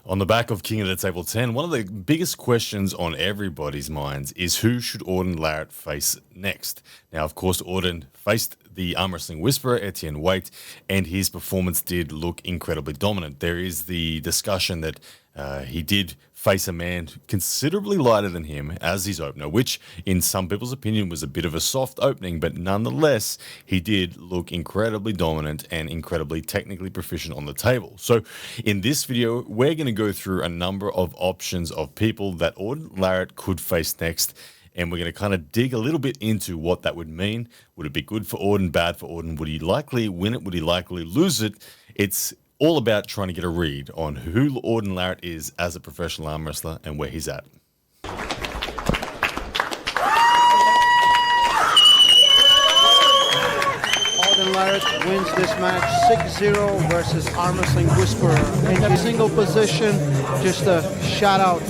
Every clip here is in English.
On the back of King of the Table 10, one of the biggest questions on everybody's minds is who should Auden Larratt face next? Now, of course, Auden faced the arm wrestling whisperer, Etienne Waite, and his performance did look incredibly dominant. There is the discussion that he did face a man considerably lighter than him as his opener, which in some people's opinion was a bit of a soft opening, but nonetheless, he did look incredibly dominant and incredibly technically proficient on the table. So in this video, we're going to go through a number of options of people that Auden Larratt could face next, and we're going to kind of dig a little bit into what that would mean. Would it be good for Auden, bad for Auden? Would he likely win it? Would he likely lose it? It's all about trying to get a read on who Auden Larratt is as a professional arm wrestler and where he's at. Auden Larratt wins this match 6-0 versus arm wrestling whisperer. In a single position, just a shout out.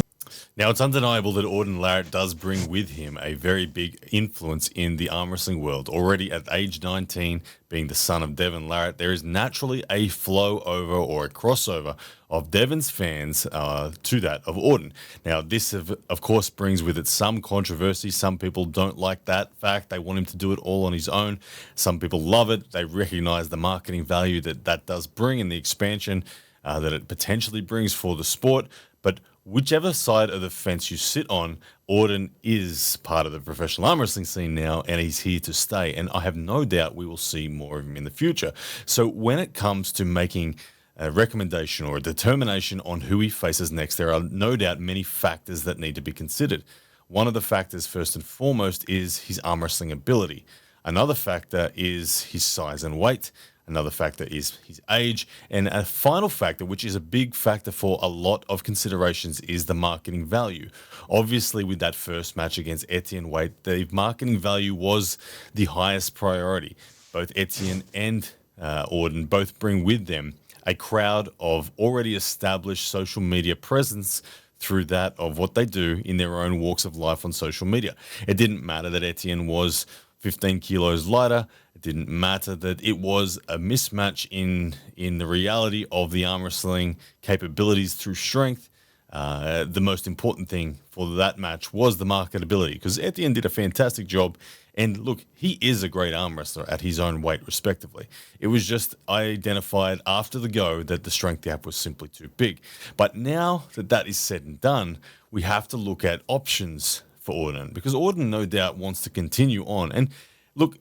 Now, it's undeniable that Auden Larratt does bring with him a very big influence in the arm wrestling world. Already at age 19, being the son of Devon Larratt, there is naturally a flow over or a crossover of Devon's fans to that of Auden. Now, this, of course, brings with it some controversy. Some people don't like that fact. They want him to do it all on his own. Some people love it. They recognize the marketing value that that does bring and the expansion that it potentially brings for the sport. But whichever side of the fence you sit on, Auden is part of the professional arm wrestling scene now, and he's here to stay. And I have no doubt we will see more of him in the future. So when it comes to making a recommendation or a determination on who he faces next, there are no doubt many factors that need to be considered. One of the factors, first and foremost, is his arm wrestling ability. Another factor is his size and weight. Another factor is his age. And a final factor, which is a big factor for a lot of considerations, is the marketing value. Obviously, with that first match against Etienne Waite, the marketing value was the highest priority. Both Etienne and Auden both bring with them a crowd of already established social media presence through that of what they do in their own walks of life on social media. It didn't matter that Etienne was 15 kilos lighter. It didn't matter that it was a mismatch in the reality of the arm wrestling capabilities through strength. The most important thing for that match was the marketability, because Etienne did a fantastic job. And look, he is a great arm wrestler at his own weight, respectively. It was just identified after the go that the strength gap was simply too big. But now that that is said and done, we have to look at options for Auden, because Auden no doubt wants to continue on. And look,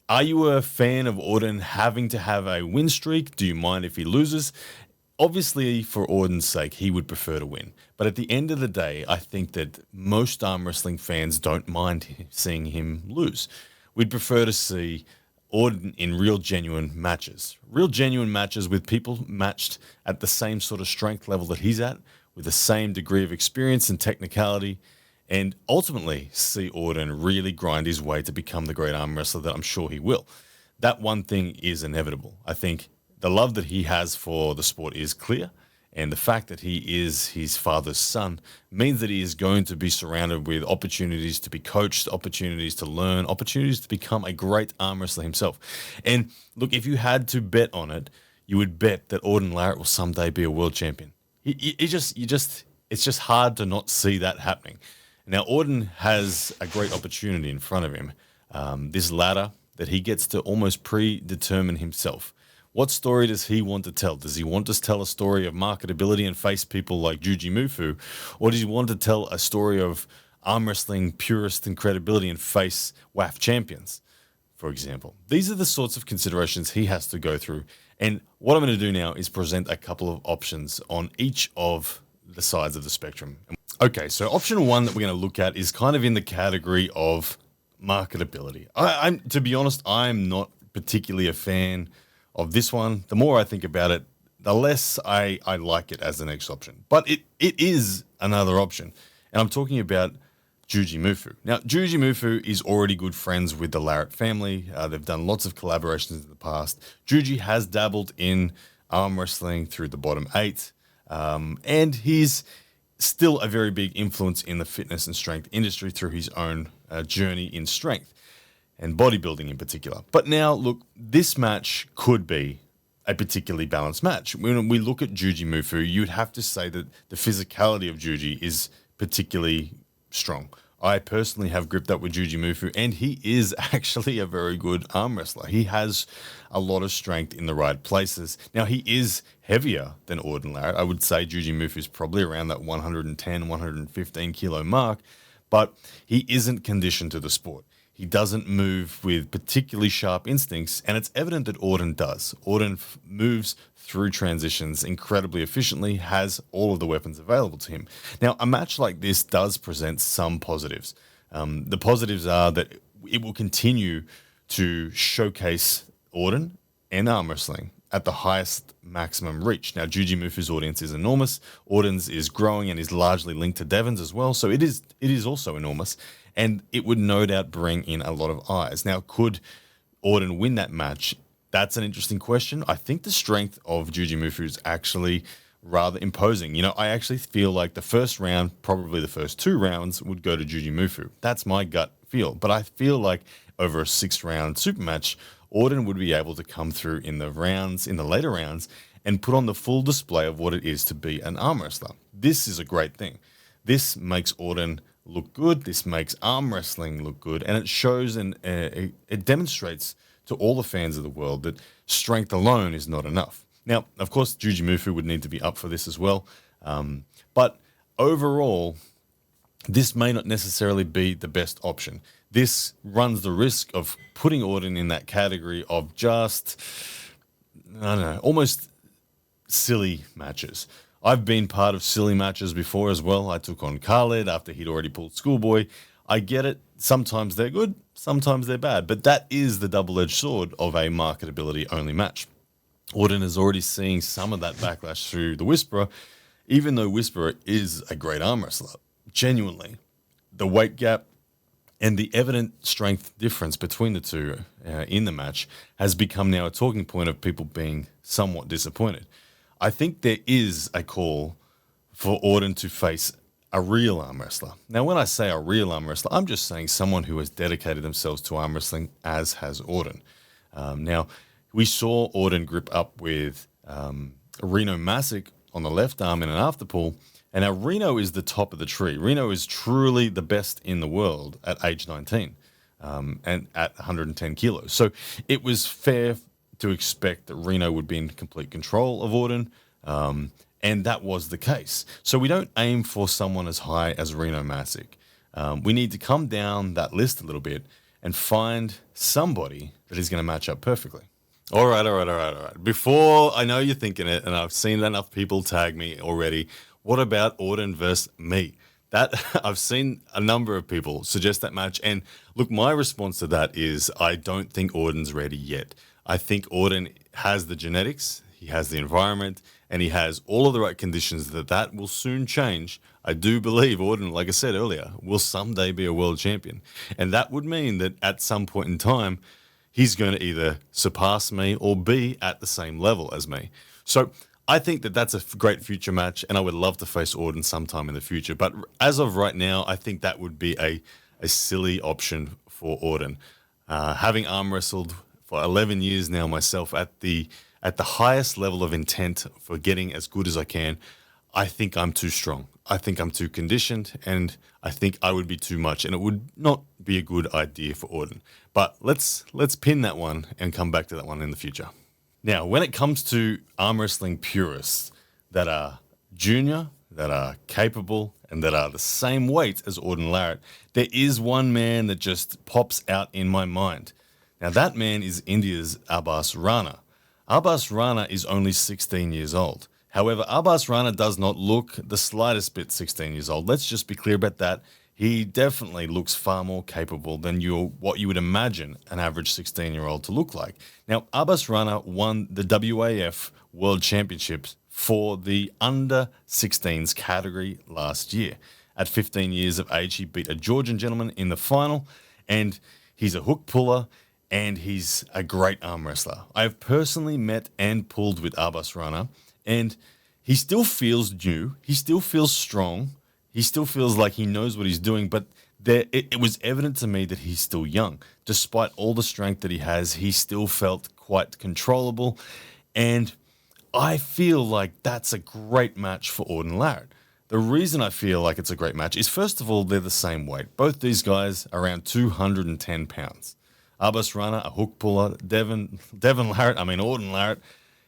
are you a fan of Auden having to have a win streak? Do you mind if he loses? Obviously, for Auden's sake, he would prefer to win. But at the end of the day, I think that most arm wrestling fans don't mind seeing him lose. We'd prefer to see Auden in real genuine matches. Real genuine matches with people matched at the same sort of strength level that he's at, with the same degree of experience and technicality, and ultimately see Auden really grind his way to become the great arm wrestler that I'm sure he will. That one thing is inevitable. I think the love that he has for the sport is clear, and the fact that he is his father's son means that he is going to be surrounded with opportunities to be coached, opportunities to learn, opportunities to become a great arm wrestler himself. And look, if you had to bet on it, you would bet that Auden Larratt will someday be a world champion. It's just hard to not see that happening. Now, Auden has a great opportunity in front of him, this ladder that he gets to almost predetermine himself. What story does he want to tell? Does he want to tell a story of marketability and face people like Juji Mufu? Or does he want to tell a story of arm wrestling purist and credibility and face WAF champions, for example? These are the sorts of considerations he has to go through. And what I'm going to do now is present a couple of options on each of the sides of the spectrum. Okay, so option one that we're going to look at is kind of in the category of marketability. I'm to be honest, I'm not particularly a fan of this one. The more I think about it, the less I like it as the next option. But it is another option. And I'm talking about Juji Mufu. Now, Juji Mufu is already good friends with the Larratt family. They've done lots of collaborations in the past. Juji has dabbled in arm wrestling through the bottom 8. And he's still a very big influence in the fitness and strength industry through his own journey in strength and bodybuilding in particular. But now, look, this match could be a particularly balanced match. When we look at Juji Mufu, you'd have to say that the physicality of Juji is particularly strong. I personally have gripped up with Juji Mufu, and he is actually a very good arm wrestler. He has a lot of strength in the right places. Now, he is heavier than Auden Larratt. I would say Juji Mufu is probably around that 110, 115 kilo mark, but he isn't conditioned to the sport. He doesn't move with particularly sharp instincts, and it's evident that Auden does. Auden moves through transitions incredibly efficiently, has all of the weapons available to him. Now, a match like this does present some positives. The positives are that it will continue to showcase Auden and arm wrestling at the highest maximum reach. Now, Juji Mufu's audience is enormous. Auden's is growing and is largely linked to Devon's as well, so it is also enormous, and it would no doubt bring in a lot of eyes. Now, could Auden win that match? That's an interesting question. I think the strength of Juji Mufu is actually rather imposing. You know, I actually feel like the first round, probably the first 2 rounds, would go to Juji Mufu. That's my gut feel. But I feel like over a 6-round super match, Auden would be able to come through in the later rounds, and put on the full display of what it is to be an arm wrestler. This is a great thing. This makes Auden look good. This makes arm wrestling look good. And it shows and it demonstrates to all the fans of the world that strength alone is not enough. Now, of course, Juji Mufu would need to be up for this as well. But overall, this may not necessarily be the best option. This runs the risk of putting Auden in that category of just, I don't know, almost silly matches. I've been part of silly matches before as well. I took on Khaled after he'd already pulled Schoolboy. I get it. Sometimes they're good, sometimes they're bad. But that is the double-edged sword of a marketability-only match. Auden is already seeing some of that backlash through the Whisperer, even though Whisperer is a great arm wrestler. Genuinely. The weight gap and the evident strength difference between the two in the match has become now a talking point of people being somewhat disappointed. I think there is a call for Auden to face a real arm wrestler. Now, when I say a real arm wrestler, I'm just saying someone who has dedicated themselves to arm wrestling, as has Auden. Now, we saw Auden grip up with Reno Masick on the left arm in an afterpull, and now Reno is the top of the tree. Reno is truly the best in the world at age 19 and at 110 kilos. So it was fair to expect that Reno would be in complete control of Auden, and that was the case. So we don't aim for someone as high as Reno Masick. We need to come down that list a little bit and find somebody that is going to match up perfectly. All right. Before, I know you're thinking it, and I've seen enough people tag me already. What about Auden versus me? That I've seen a number of people suggest that match, and look, my response to that is I don't think Auden's ready yet. I think Auden has the genetics, he has the environment, and he has all of the right conditions that will soon change. I do believe Auden, like I said earlier, will someday be a world champion. And that would mean that at some point in time, he's going to either surpass me or be at the same level as me. So I think that that's a great future match, and I would love to face Auden sometime in the future. But as of right now, I think that would be a silly option for Auden. Having arm wrestled for 11 years now myself at the highest level of intent for getting as good as I can, I think I'm too strong. I think I'm too conditioned, and I think I would be too much, and it would not be a good idea for Auden. But let's pin that one and come back to that one in the future. Now, when it comes to arm wrestling purists that are junior, that are capable, and that are the same weight as Auden Larratt, there is one man that just pops out in my mind. Now, that man is India's Arbaz Rana. Arbaz Rana is only 16 years old. However, Arbaz Rana does not look the slightest bit 16 years old. Let's just be clear about that. He definitely looks far more capable than what you would imagine an average 16-year-old to look like. Now, Arbaz Rana won the WAF World Championships for the under-16s category last year. At 15 years of age, he beat a Georgian gentleman in the final, and he's a hook puller, and he's a great arm wrestler. I have personally met and pulled with Arbaz Rana, and he still feels new. He still feels strong. He still feels like he knows what he's doing, but it was evident to me that he's still young. Despite all the strength that he has, he still felt quite controllable, And I feel like that's a great match for Auden Larratt. The reason I feel like it's a great match is, first of all, they're the same weight. Both these guys are around 210 pounds. Arbaz Rana, a hook puller. Auden Larratt,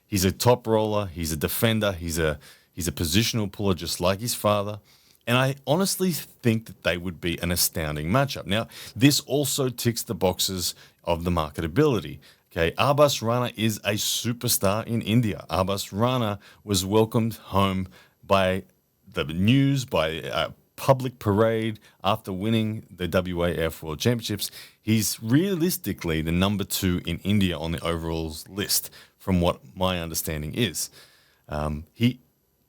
he's a top roller. He's a defender. He's a positional puller just like his father. And I honestly think that they would be an astounding matchup. Now, this also ticks the boxes of the marketability. Okay, Arbaz Rana is a superstar in India. Arbaz Rana was welcomed home by the news, by a public parade after winning the WAF World Championships. He's realistically the number 2 in India on the overalls list, from what my understanding is. He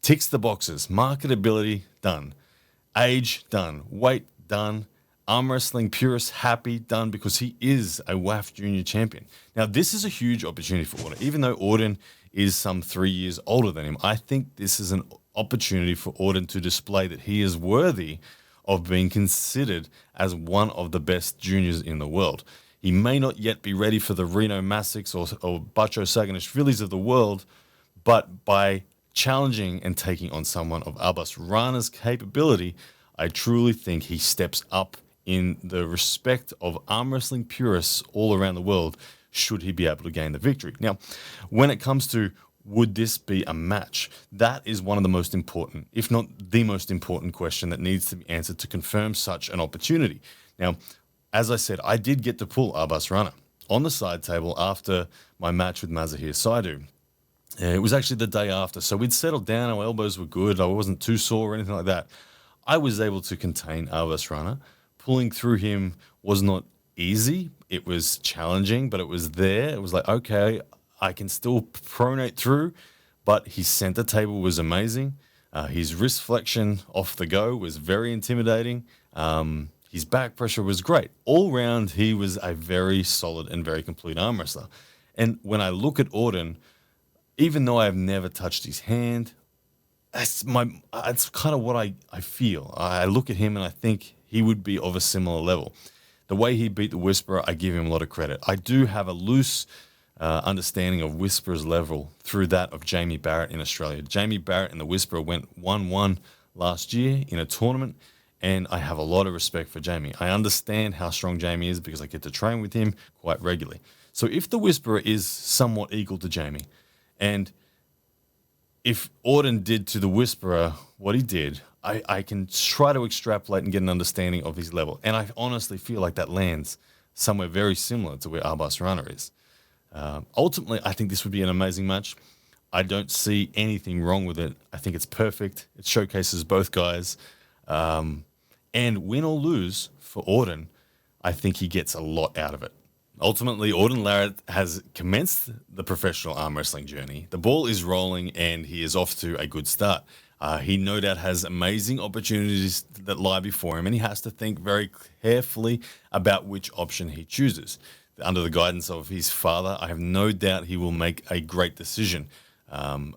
ticks the boxes. Marketability, done. Age, done. Weight, done. Arm wrestling purist, happy, done, because he is a WAF junior champion. Now, this is a huge opportunity for Auden. Even though Auden is some 3 years older than him, I think this is an opportunity for Auden to display that he is worthy of being considered as one of the best juniors in the world. He may not yet be ready for the Reno Masiks or Bacho Saganishvilis of the world, but by challenging and taking on someone of Arbaz Rana's capability, I truly think he steps up in the respect of arm wrestling purists all around the world, should he be able to gain the victory. Now, when it comes to would this be a match, that is one of the most important, if not the most important question that needs to be answered to confirm such an opportunity. Now, as I said, I did get to pull Arbaz Rana on the side table after my match with Mazahir Saidu. It was actually the day after, so we'd settled down, our elbows were good, I wasn't too sore or anything like that. I was able to contain Arbaz Rana. Pulling through him was not easy. It was challenging, but it was there. It was like, okay, I can still pronate through, but his center table was amazing. His wrist flexion off the go was very intimidating. His back pressure was great. All round, he was a very solid and very complete arm wrestler. And when I look at Auden, even though I've never touched his hand, it's kind of what I feel. I look at him and I think he would be of a similar level. The way he beat the Whisperer, I give him a lot of credit. I do have a loose understanding of Whisperer's level through that of Jamie Barrett in Australia. Jamie Barrett and the Whisperer went 1-1 last year in a tournament, and I have a lot of respect for Jamie. I understand how strong Jamie is because I get to train with him quite regularly. So if the Whisperer is somewhat equal to Jamie, and if Auden did to the Whisperer what he did, I can try to extrapolate and get an understanding of his level. And I honestly feel like that lands somewhere very similar to where Arbaz Rana is. Ultimately, I think this would be an amazing match. I don't see anything wrong with it. I think it's perfect. It showcases both guys. And win or lose for Auden, I think he gets a lot out of it. Ultimately, Auden Larratt has commenced the professional arm wrestling journey. The ball is rolling and he is off to a good start. He no doubt has amazing opportunities that lie before him, and he has to think very carefully about which option he chooses. Under the guidance of his father, I have no doubt he will make a great decision.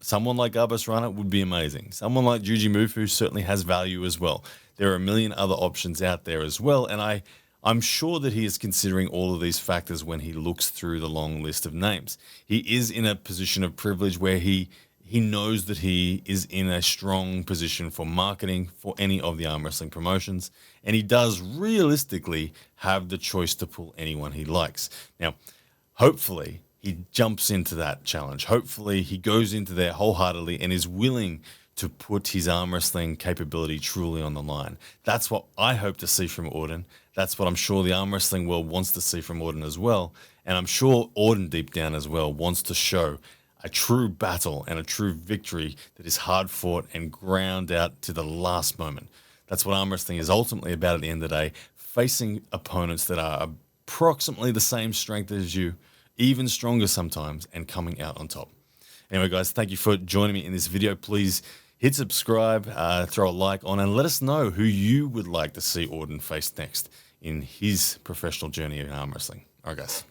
Someone like Arbaz Rana would be amazing. Someone like Juji Mufu certainly has value as well. There are a million other options out there as well, and I'm sure that he is considering all of these factors when he looks through the long list of names. He is in a position of privilege where he knows that he is in a strong position for marketing for any of the arm wrestling promotions, and he does realistically have the choice to pull anyone he likes. Now, hopefully, he jumps into that challenge. Hopefully, he goes into there wholeheartedly and is willing to put his arm wrestling capability truly on the line. That's what I hope to see from Auden. That's what I'm sure the arm wrestling world wants to see from Auden as well. And I'm sure Auden deep down as well wants to show a true battle and a true victory that is hard fought and ground out to the last moment. That's what arm wrestling is ultimately about at the end of the day, facing opponents that are approximately the same strength as you, even stronger sometimes, and coming out on top. Anyway, guys, thank you for joining me in this video. Please hit subscribe, throw a like on, and let us know who you would like to see Auden face next in his professional journey in arm wrestling. All right, guys.